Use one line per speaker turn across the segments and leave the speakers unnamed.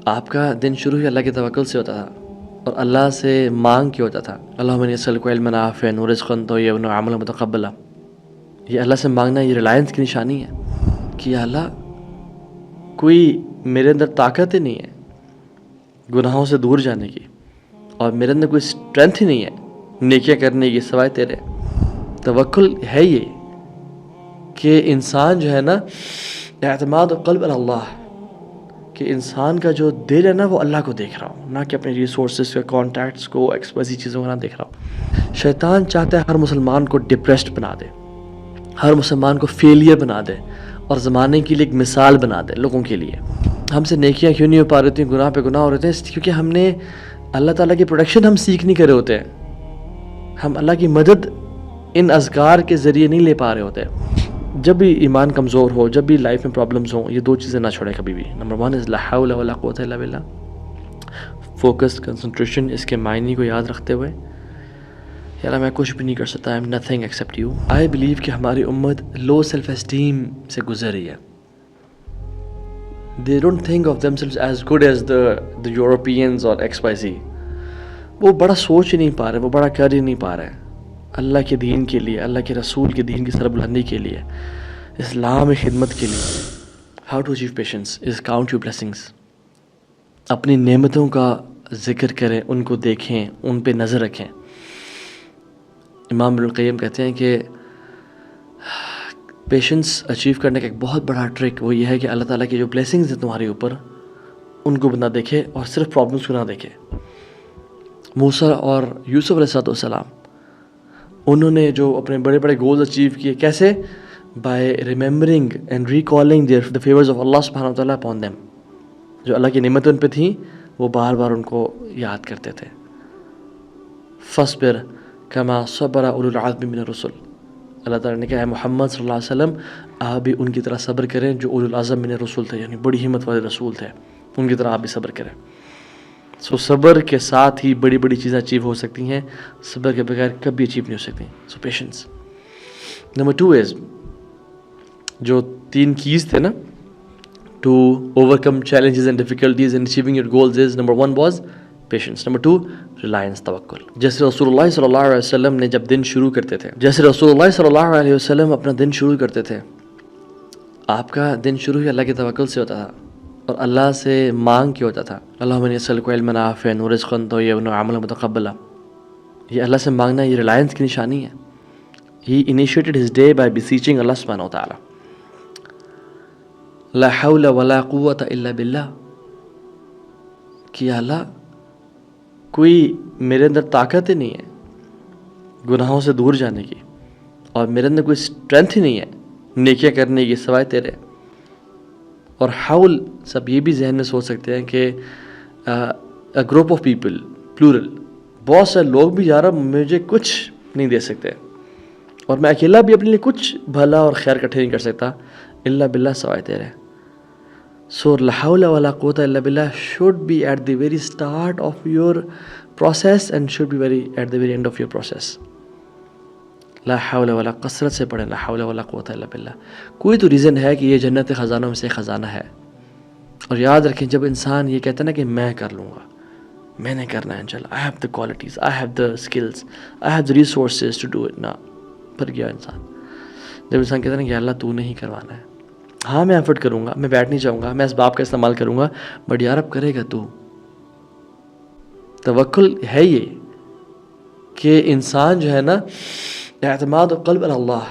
آپ کا دن شروع ہی اللہ کے توکل سے ہوتا تھا اور اللہ سے مانگ کے ہوتا تھا. اللہم انی اسألک علما نافعا ورزقا طیبا وعملا متقبلا. یہ اللہ سے مانگنا یہ ریلائنس کی نشانی ہے کہ یا اللہ کوئی میرے اندر طاقت ہی نہیں ہے گناہوں سے دور جانے کی، اور میرے اندر کوئی اسٹرینتھ ہی نہیں ہے نیکیاں کرنے کی سوائے تیرے. توکل ہے یہ کہ انسان جو ہے نا اعتماد قلب اللہ، کہ انسان کا جو دل ہے نا وہ اللہ کو دیکھ رہا ہوں، نہ کہ اپنے ریسورسز کے کانٹیکٹس کو ایسی چیزوں کو نہ دیکھ رہا ہوں. شیطان چاہتا ہے ہر مسلمان کو ڈپریسڈ بنا دے، ہر مسلمان کو فیلئر بنا دے اور زمانے کے لیے ایک مثال بنا دے لوگوں کے لیے. ہم سے نیکیاں کیوں نہیں ہو پا رہی تھیں، گناہ پہ گناہ ہو رہے تھے، کیونکہ ہم نے اللہ تعالیٰ کی پروٹیکشن ہم سیکھ نہیں کرے ہوتے ہیں. ہم اللہ کی مدد ان اذکار کے ذریعے نہیں لے پا رہے ہوتے. جب بھی ایمان کمزور ہو، جب بھی لائف میں پرابلمز ہوں، یہ دو چیزیں نہ چھوڑیں کبھی بھی. نمبر 1 از لا حول ولا قوت الا باللہ، فوکس، کنسنٹریشن، اس کے معنی کو یاد رکھتے ہوئے یار میں کچھ بھی نہیں کر سکتا، I am nothing accept you. I believe کہ ہماری امت لو سیلف اسٹیم سے گزر رہی ہے. They don't think of them سیلفز as good as the Europeans اور ایکس وائی زی. وہ بڑا سوچ ہی نہیں پا رہے، وہ بڑا کر ہی نہیں پا رہے اللہ کے دین کے لیے، اللہ کے رسول کے دین کی سربلندی کے لیے، اسلام خدمت کے لیے. How to achieve patience is count your blessings. اپنی نعمتوں کا ذکر کریں، ان کو دیکھیں، ان پہ نظر رکھیں. امام ابن القیم کہتے ہیں کہ پیشنس اچیو کرنے کا ایک بہت بڑا ٹرک وہ یہ ہے کہ اللہ تعالیٰ کی جو بلیسنگز ہیں تمہارے اوپر ان کو بندہ دیکھے اور صرف پرابلمس کو نہ دیکھے. موسیٰ اور یوسف علیہ السلام انہوں نے جو اپنے بڑے بڑے گولز اچیو کیے، کیسے؟ By remembering and recalling the favours of Allah سبحانہ وتعالیٰ اپون دیم. جو اللہ کی نعمتیں ان پہ تھیں وہ بار بار ان کو یاد کرتے تھے. فاصبر کما صبر اولو العزم من الرسل. اللہ تعالیٰ نے کہا ہے محمد صلی اللہ علیہ وسلم آپ بھی ان کی طرح صبر کریں جو اولو العزم من الرسل تھے، یعنی بڑی ہمت والے رسول تھے، ان کی طرح آپ بھی صبر کریں. صبر کے ساتھ ہی بڑی بڑی چیزیں اچیو ہو سکتی ہیں، صبر کے بغیر کبھی اچیو نہیں ہو سکتی. پیشنس. نمبر 2 از جو 3 کیز تھے نا to overcome challenges and difficulties in achieving your goals is number 1 was patience. Number 2 reliance, توکل. جیسے رسول اللہ صلی اللہ علیہ وسلم نے جب دن شروع کرتے تھے، اپنا دن شروع کرتے تھے، آپ کا دن شروع ہی اللہ کے توکل سے ہوتا تھا اور اللہ سے مانگ کے ہوتا تھا. اللہم انی اسألک علما نافعا ورزقا طیبا وعملا متقبلا. یہ اللہ سے مانگنا یہ ریلائنس کی نشانی ہے. He initiated his day by beseeching Allah subhanahu wa ta'ala. لا حول ولا قوت الا باللہ، کہ یا اللہ کوئی میرے اندر طاقت ہی نہیں ہے گناہوں سے دور جانے کی، اور میرے اندر کوئی اسٹرینتھ ہی نہیں ہے نیکیاں کرنے کی سوائے تیرے. اور حول سب یہ بھی ذہن میں سوچ سکتے ہیں کہ گروپ آف پیپل، پلورل، بہت سے لوگ بھی یار مجھے کچھ نہیں دے سکتے، اور میں اکیلا بھی اپنے لیے کچھ بھلا اور خیر اکٹھے نہیں کر سکتا الا باللہ سوائے تیرے. سو لا حول ولا قوت الا باللہ should be at the very start of your process and should be at the very end of your process. لا حول ولا، کثرت سے پڑھیں لا حول ولا قوت الا باللہ. کوئی تو ریزن ہے کہ یہ جنت خزانوں میں سے خزانہ ہے. اور یاد رکھیں جب انسان یہ کہتا ہے نا کہ میں کر لوں گا، میں نے کرنا ہے انشاءاللہ، I have the qualities, I have the skills, I have the resources to do it. نا پر گیا انسان. جب انسان کہتا ہے نا کہ اللہ تو نہیں کروانا ہے، ہاں میں ایفرٹ کروں گا، میں بیٹھ نہیں جاؤں گا، میں اسباب کا استعمال کروں گا، بٹ یار اب کرے گا تو. توکل ہے یہ کہ انسان جو ہے نا اعتماد قلب اللہ،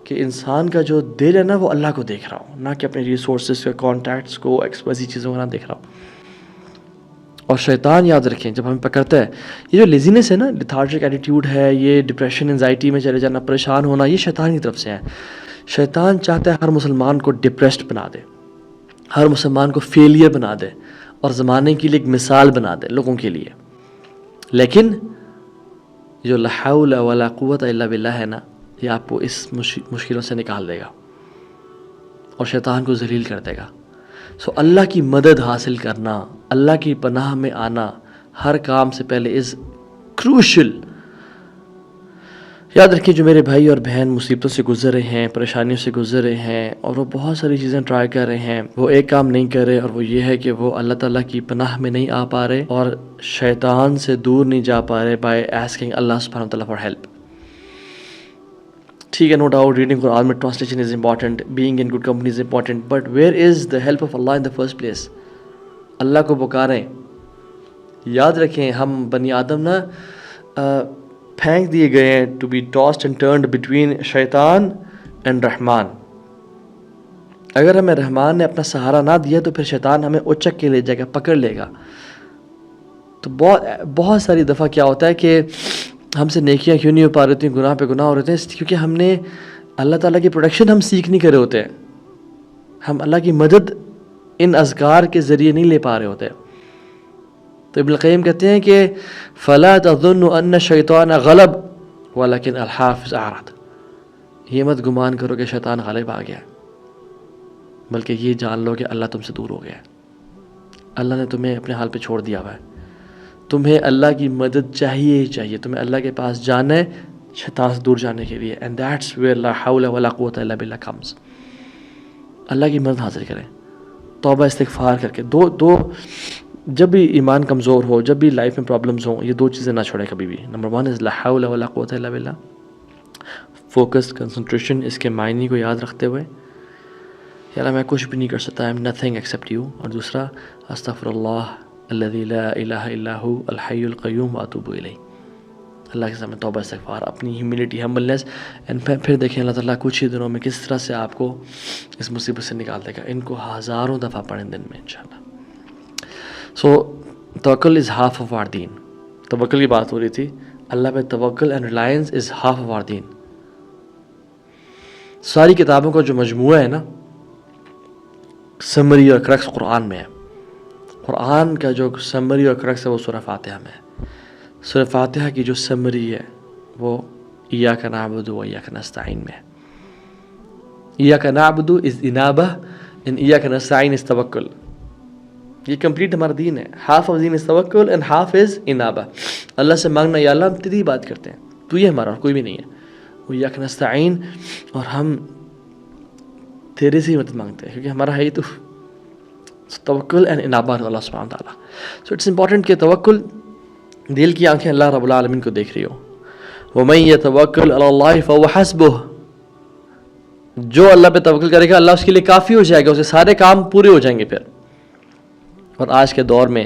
کہ انسان کا جو دل ہے نا وہ اللہ کو دیکھ رہا ہوں، نہ کہ اپنے ریسورسز کے کانٹیکٹس کو ایسی چیزوں کو نہ دیکھ رہا ہوں. اور شیطان یاد رکھیں جب ہمیں پکڑتا ہے، یہ جو لیزینس ہے نا، لیتھارجک ایٹیٹیوڈ ہے، یہ ڈپریشن، انزائٹی میں چلے جانا، پریشان ہونا، یہ شیطان کی طرف سے ہے. شیطان چاہتا ہے ہر مسلمان کو ڈپریسڈ بنا دے، ہر مسلمان کو فیلئر بنا دے اور زمانے کے لیے ایک مثال بنا دے لوگوں کے لیے. لیکن جو لا حول ولا قوت الا باللہ ہے نا، یہ آپ کو اس مشکلوں سے نکال دے گا اور شیطان کو ذلیل کر دے گا. سو اللہ کی مدد حاصل کرنا، اللہ کی پناہ میں آنا ہر کام سے پہلے از کروشل. یاد رکھیں جو میرے بھائی اور بہن مصیبتوں سے گزر رہے ہیں، پریشانیوں سے گزر رہے ہیں، اور وہ بہت ساری چیزیں ٹرائی کر رہے ہیں، وہ ایک کام نہیں کر رہے، اور وہ یہ ہے کہ وہ اللہ تعالیٰ کی پناہ میں نہیں آ پا رہے اور شیطان سے دور نہیں جا پا رہے بائی asking اللہ سبحانہ وتعالیٰ فار ہیلپ. ٹھیک ہے، نو ڈاؤٹ ریڈنگ قرآن میں translation is important, being in good company is important, but where is the help of Allah in the first place? Allah کو پکاریں. یاد رکھیں ہم بنی آدم نا پھینک دیے گئے ہیں to be tossed and turned between شیطان اینڈ رحمان. اگر ہمیں رحمان نے اپنا سہارا نہ دیا تو پھر شیطان ہمیں اچک کے لے جائے گا، پکڑ لے گا. تو بہت ساری دفعہ کیا ہوتا ہے کہ ہم سے نیکیاں کیوں نہیں ہو پا رہی ہوتی ہیں، گناہ پہ گناہ ہو رہے ہیں، کیونکہ ہم نے اللہ تعالیٰ کی پروٹیکشن ہم سیکھ نہیں کر رہے ہوتے ہیں. ہم اللہ کی مدد ان اذکار کے ذریعے نہیں لے پا رہے ہوتے. تو ابن القیم کہتے ہیں کہ فَلَا تَظُنُّ أَنَّ الشَّيْطَانَ غَلَبَ وَلَكِنْ الْحَافِظُ أَعْرَضَ. یہ مت گمان کرو کہ شیطان غالب آ گیا، بلکہ یہ جان لو کہ اللہ تم سے دور ہو گیا ہے. اللہ نے تمہیں اپنے حال پہ چھوڑ دیا ہوا ہے. تمہیں اللہ کی مدد چاہیے ہی چاہیے. تمہیں اللہ کے پاس جانا ہے شیطان سے دور جانے کے لیے. اینڈ دیٹس ویئر لا حول ولا قوت الا باللہ کمز. اللہ کی مدد حاصل کریں توبہ استغفار کر کے. دو جب بھی ایمان کمزور ہو، جب بھی لائف میں پرابلمز ہوں، یہ دو چیزیں نہ چھوڑیں کبھی بھی. نمبر 1 از لا حول ولا قوت الا باللہ، فوکس، کنسنٹریشن، اس کے معنی کو یاد رکھتے ہوئے یار میں کچھ بھی نہیں کر سکتا، I am nothing accept you. اور دوسرا استغفر اللہ الذی لا الہ الا هو الحی القیوم واتوب الیہ. اللہ کے سامنے توبہ استغفار، اپنی ہیوملٹی، ہمبلنس. اینڈ پھر دیکھیں اللہ تعالیٰ کچھ ہی دنوں میں کس طرح سے آپ کو اس مصیبت سے نکال دے گا. ان کو ہزاروں دفعہ پڑھیں دن میں انشاءاللہ. سو توکل از ہاف آف آر دین. توکل کی بات ہو رہی تھی. اللہ پہ توکل and reliance is half of our دین. ساری کتابوں کا جو مجموعہ ہے نا، سمری اور کرکس قرآن میں ہے. قرآن کا جو سمری اور کرکس ہے وہ سورہ فاتحہ میں ہے. سورہ فاتحہ کی جو سمری ہے وہ ایاک نعبد و ایاک نستعین میں ہے. ایاک نعبد از انابہ اینڈ ایاک نستعین از توکل. یہ کمپلیٹ ہمارا دین ہے. ہاف آف دین از توکل اینڈ ہاف از انابہ. اللہ سے مانگنا یا اللہ ہم تیری بات کرتے ہیں، تو یہ ہمارا اور کوئی بھی نہیں ہے. وہ ایاک نستعین، اور ہم تیرے سے ہی مدد مانگتے ہیں کیونکہ ہمارا ہے ہی تو. توکل اینڈ انابہ اللہ سبحانہ تعالیٰ. سو اٹس امپورٹنٹ کہ توکل، دل کی آنکھیں اللہ رب العالمین کو دیکھ رہی ہو. وَمَن يَتَوَكَّلْ عَلَى اللَّهِ فَهُوَ حَسْبُهُ. جو اللہ پہ توکل کرے گا اللہ اس کے لیے کافی ہو جائے گا، اسے سارے کام پورے ہو جائیں گے پھر. اور آج کے دور میں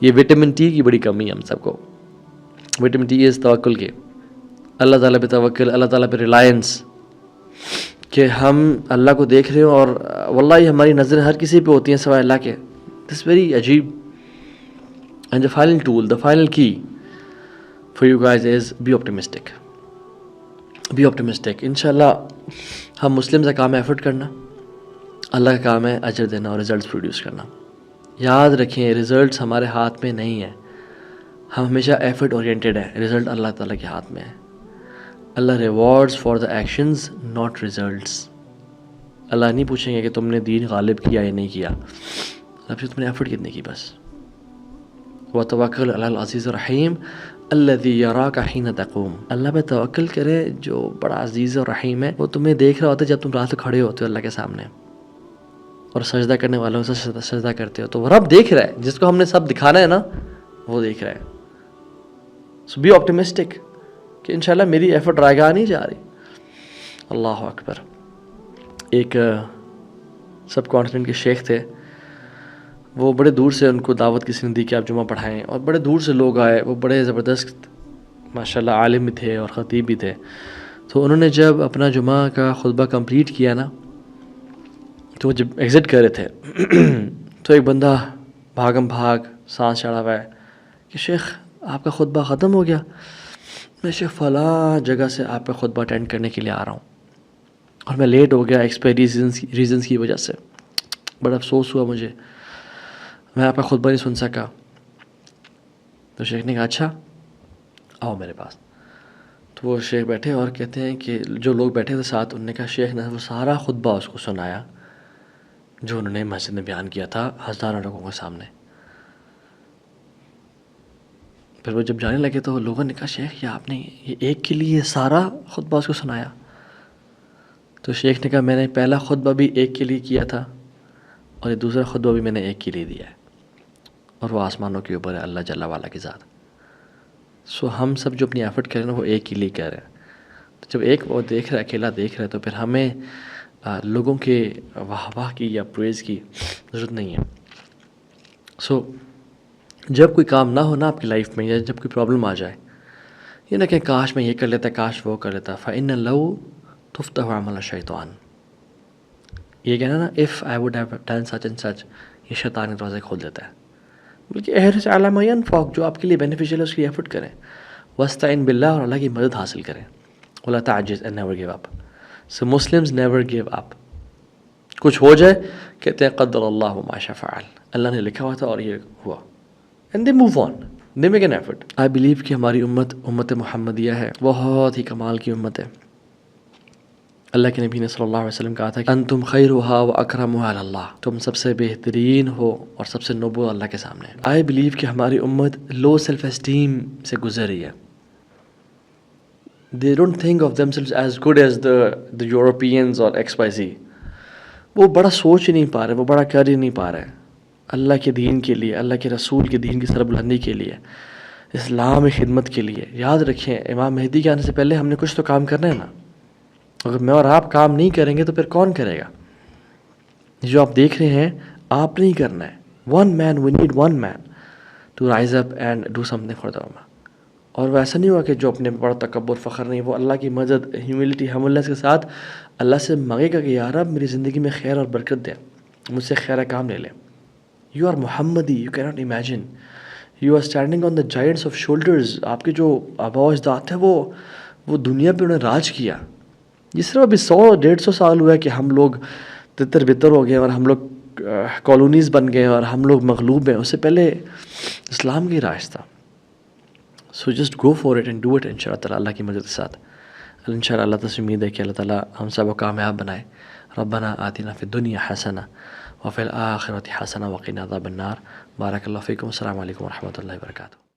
یہ وٹامن ٹی کی بڑی کمی ہے ہم سب کو. وٹامن ٹی از توکل کے، اللہ تعالیٰ پہ توکل، اللہ تعالیٰ پہ ریلائنس، کہ ہم اللہ کو دیکھ رہے ہوں اور واللہ ہماری نظریں ہر کسی پہ ہوتی ہیں سوائے اللہ کے. دس ویری عجیب. And the final tool, the final key for you guys is be optimistic. Be optimistic. انشاءاللہ ہم مسلم کا کام ہے ایفرٹ کرنا، اللہ کا کام ہے اجر دینا اور ریزلٹس پروڈیوس کرنا. یاد رکھیں ریزلٹس ہمارے ہاتھ میں نہیں ہیں. ہم ہمیشہ ایفرٹ اورینٹیڈ ہیں، رزلٹ اللہ تعالیٰ کے ہاتھ میں ہے. Allah rewards for the actions not results. Allah نہیں پوچھیں گے کہ تم نے دین غالب کیا یا نہیں کیا، اللہ پوچھیں تم نے ایفرٹ کتنی کی بس. وَتَوَكَّلْ عَلَى الْعَزِيزِ الرَّحِيمِ الَّذِي يَرَاكَ حِينَ تَقُومُ. اللہ پہ توکل کرے جو بڑا عزیز اور رحیم ہے. وہ تمہیں دیکھ رہا ہوتا ہے جب تم رات کو کھڑے ہوتے ہو اللہ کے سامنے اور سجدہ کرنے والوں سے سجدہ کرتے ہو. تو وہ رب دیکھ رہا ہے، جس کو ہم نے سب دکھانا ہے نا وہ دیکھ رہا ہے. سو بی آپٹیمسٹک کہ انشاءاللہ میری ایفرٹ رائگاہ نہیں جا رہی. اللہ اکبر. ایک سب کانٹیننٹ کے شیخ تھے، وہ بڑے دور سے ان کو دعوت کسی نے دی کہ آپ جمعہ پڑھائیں، اور بڑے دور سے لوگ آئے. وہ بڑے زبردست ماشاءاللہ عالم بھی تھے اور خطیب بھی تھے. تو انہوں نے جب اپنا جمعہ کا خطبہ کمپلیٹ کیا نا، تو وہ جب ایگزٹ کر رہے تھے تو ایک بندہ بھاگم بھاگ سانس چڑھا ہوا ہے کہ شیخ آپ کا خطبہ ختم ہو گیا. میں شیخ فلاں جگہ سے آپ کا خطبہ اٹینڈ کرنے کے لیے آ رہا ہوں اور میں لیٹ ہو گیا ایکسپائری ریزنس کی وجہ سے. بڑا افسوس ہوا مجھے، میں آپ کا خطبہ نہیں سن سکا. تو شیخ نے کہا اچھا آؤ میرے پاس. تو وہ شیخ بیٹھے اور کہتے ہیں کہ جو لوگ بیٹھے تھے ساتھ، انہوں نے کہا شیخ نے وہ سارا خطبہ اس کو سنایا جو انہوں نے مسجد میں بیان کیا تھا ہزاروں لوگوں کے سامنے. پھر وہ جب جانے لگے تو لوگوں نے کہا شیخ یہ آپ نے یہ ایک کے لیے سارا خطبہ اس کو سنایا؟ تو شیخ نے کہا میں نے پہلا خطبہ بھی ایک کے لیے کیا تھا اور یہ دوسرا خطبہ بھی میں نے ایک کے لیے دیا ہے، اور وہ آسمانوں کے اوپر ہے اللہ جل والا کی ذات۔ سو ہم سب جو اپنی ایفرٹ کریں نا وہ ایک کے لیے کر رہے ہیں۔ تو جب ایک وہ دیکھ رہا ہے، اکیلا دیکھ رہا ہے، تو پھر ہمیں لوگوں کے واہ واہ کی یا پریز کی ضرورت نہیں ہے۔ سو جب کوئی کام نہ ہو نا آپ کی لائف میں، یا جب کوئی پرابلم آ جائے، یہ نہ کہ کاش میں یہ کر لیتا، کاش وہ کر لیتا۔ فَإِنَّ لَوْ تُفْتَحُ عَمَلَ الشَّيْطَانِ، یہ کہنا نا if I would have done such and such، یہ شیطان کے دروازے کھول دیتا ہے۔ بلکہ احرص علی ما ینفعک، جو آپ کے لیے بینیفیشیل ہے اس کی ایفرٹ کریں، واستعن باللہ، اور اللہ کی مدد حاصل کریں، ولا تعجز and never give up۔ So Muslims never give up۔ کچھ ہو جائے کہتے ہیں قدر اللہ ما شاء فعل، اللہ نے لکھا ہوا تھا اور یہ ہوا، and they move on، they make an effort۔ I believe کہ ہماری امت محمدیہ ہے، بہت ہی کمال کی امت ہے۔ اللہ کے نبی نے صلی اللہ علیہ وسلم کہا تھا کہ انتم خیرھا و اکرمھا علی اللہ، تم سب سے بہترین ہو اور سب سے نوبل اللہ کے سامنے۔ آئی بلیو کہ ہماری امت لو سیلف اسٹیم سے گزر رہی ہے۔ They don't think of them سیلفز as good as the Europeans اور ایکس وائی زی۔ وہ بڑا سوچ ہی نہیں پا رہے، وہ بڑا کر ہی نہیں پا رہے اللہ کے دین کے لیے، اللہ کے رسول کے دین کی سربلندی کے لیے، اسلام خدمت کے لیے۔ یاد رکھیں امام مہدی کے آنے سے پہلے ہم نے کچھ تو کام کرنا ہے نا۔ اگر میں اور آپ کام نہیں کریں گے تو پھر کون کرے گا؟ جو آپ دیکھ رہے ہیں آپ نہیں کرنا ہے۔ One man, we need one man to rise up and do something for the امہ۔ اور وہ ایسا نہیں ہوا کہ جو اپنے بڑا تکبر فخر نہیں، وہ اللہ کی مدد، ہیوملٹی، ہملنس کے ساتھ اللہ سے مانگے گا کہ یا رب میری زندگی میں خیر اور برکت دے، مجھ سے خیر کام لے لے۔ یو آر محمدی، you can not imagine, you are standing on the giants of shoulders. آپ کے جو آباء و اجداد تھے وہ دنیا پہ انہوں نے راج کیا۔ جس طرح ابھی 100-150 سال ہوا ہے کہ ہم لوگ تتر بتر ہو گئے اور ہم لوگ کالونیز بن گئے اور ہم لوگ مغلوب ہیں، اس سے پہلے اسلام کی راج تھا۔ So just go for it and do it, ان شاء اللہ تعالیٰ اللہ کی مدد کے ساتھ۔ ان شاء اللہ اللہ تعالیٰ سے امید ہے کہ اللہ تعالیٰ ہم سب کو کامیاب بنائے۔ ربنا آتنا فی الدنیا حسنہ وفی الآخرۃ حسنہ وقنا عذاب النار۔ بارک اللہ فیکم، السلام علیکم ورحمۃ اللہ وبرکاتہ۔